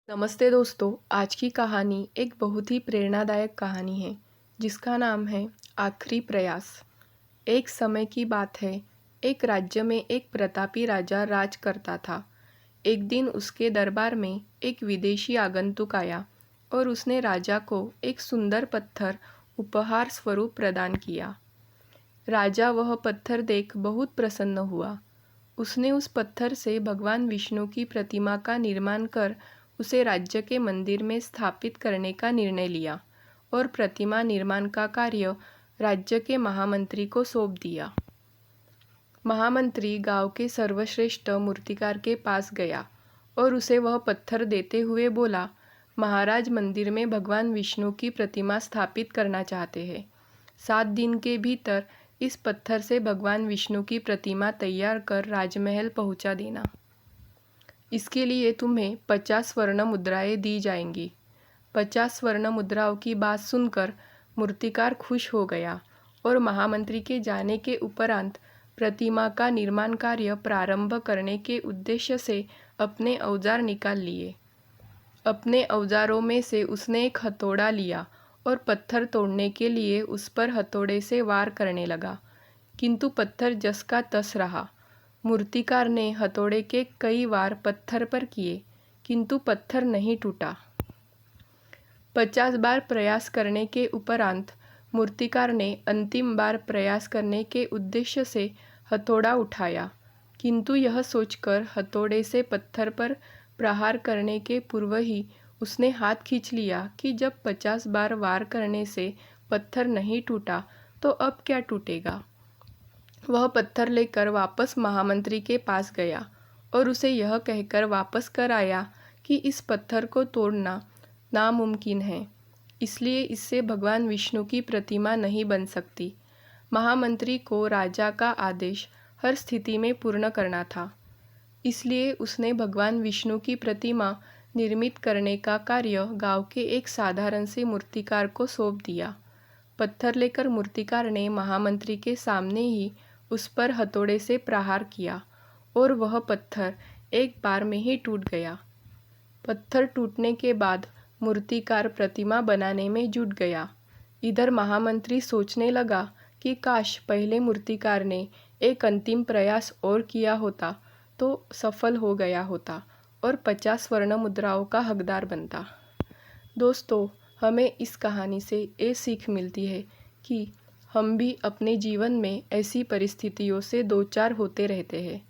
नमस्ते दोस्तों। आज की कहानी एक बहुत ही प्रेरणादायक कहानी है जिसका नाम है आखिरी प्रयास। एक समय की बात है। एक राज्य में एक प्रतापी राजा राज करता था। एक दिन उसके दरबार में एक विदेशी आगंतुक आया और उसने राजा को एक सुंदर पत्थर उपहार स्वरूप प्रदान किया। राजा वह पत्थर देख बहुत प्रसन्न हुआ। उसने उस पत्थर से भगवान विष्णु की प्रतिमा का निर्माण कर उसे राज्य के मंदिर में स्थापित करने का निर्णय लिया और प्रतिमा निर्माण का कार्य राज्य के महामंत्री को सौंप दिया। महामंत्री गांव के सर्वश्रेष्ठ मूर्तिकार के पास गया और उसे वह पत्थर देते हुए बोला, महाराज मंदिर में भगवान विष्णु की प्रतिमा स्थापित करना चाहते हैं। 7 दिन के भीतर इस पत्थर से भगवान विष्णु की प्रतिमा तैयार कर राजमहल पहुंचा देना। इसके लिए तुम्हें 50 स्वर्ण मुद्राएं दी जाएंगी। 50 स्वर्ण मुद्राओं की बात सुनकर मूर्तिकार खुश हो गया और महामंत्री के जाने के उपरांत प्रतिमा का निर्माण कार्य प्रारंभ करने के उद्देश्य से अपने औजार निकाल लिए। अपने औजारों में से उसने एक हथौड़ा लिया और पत्थर तोड़ने के लिए उस पर हथौड़े से वार करने लगा, किंतु पत्थर जस का तस रहा। मूर्तिकार ने हथौड़े के कई वार पत्थर पर किए, किंतु पत्थर नहीं टूटा। 50 बार प्रयास करने के उपरांत मूर्तिकार ने अंतिम बार प्रयास करने के उद्देश्य से हथौड़ा उठाया, किंतु यह सोचकर हथौड़े से पत्थर पर प्रहार करने के पूर्व ही उसने हाथ खींच लिया कि जब 50 बार वार करने से पत्थर नहीं टूटा तो अब क्या टूटेगा। वह पत्थर लेकर वापस महामंत्री के पास गया और उसे यह कहकर वापस कर आया कि इस पत्थर को तोड़ना नामुमकिन है, इसलिए इससे भगवान विष्णु की प्रतिमा नहीं बन सकती। महामंत्री को राजा का आदेश हर स्थिति में पूर्ण करना था, इसलिए उसने भगवान विष्णु की प्रतिमा निर्मित करने का कार्य गांव के एक साधारण से मूर्तिकार को सौंप दिया। पत्थर लेकर मूर्तिकार ने महामंत्री के सामने ही उस पर हथौड़े से प्रहार किया और वह पत्थर एक बार में ही टूट गया। पत्थर टूटने के बाद मूर्तिकार प्रतिमा बनाने में जुट गया। इधर महामंत्री सोचने लगा कि काश पहले मूर्तिकार ने एक अंतिम प्रयास और किया होता तो सफल हो गया होता और 50 स्वर्ण मुद्राओं का हकदार बनता। दोस्तों, हमें इस कहानी से ये सीख मिलती है कि हम भी अपने जीवन में ऐसी परिस्थितियों से दो चार होते रहते हैं।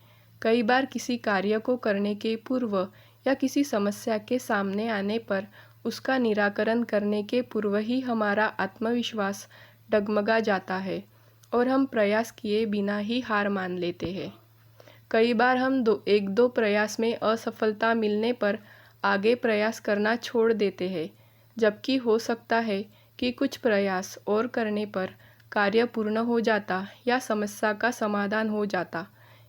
कई बार किसी कार्य को करने के पूर्व या किसी समस्या के सामने आने पर उसका निराकरण करने के पूर्व ही हमारा आत्मविश्वास डगमगा जाता है और हम प्रयास किए बिना ही हार मान लेते हैं। कई बार हम एक दो प्रयास में असफलता मिलने पर आगे प्रयास करना छोड़ देते हैं, जबकि हो सकता है कि कुछ प्रयास और करने पर कार्य पूर्ण हो जाता या समस्या का समाधान हो जाता।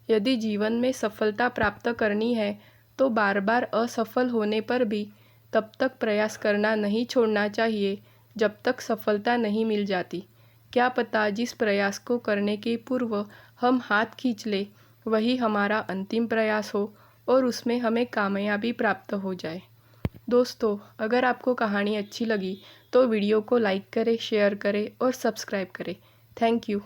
यदि जीवन में सफलता प्राप्त करनी है तो बार बार असफल होने पर भी तब तक प्रयास करना नहीं छोड़ना चाहिए जब तक सफलता नहीं मिल जाती। क्या पता जिस प्रयास को करने के पूर्व हम हाथ खींच ले वही हमारा अंतिम प्रयास हो और उसमें हमें कामयाबी प्राप्त हो जाए। दोस्तों, अगर आपको कहानी अच्छी लगी तो वीडियो को लाइक करें, शेयर करें और सब्सक्राइब करें। Thank you.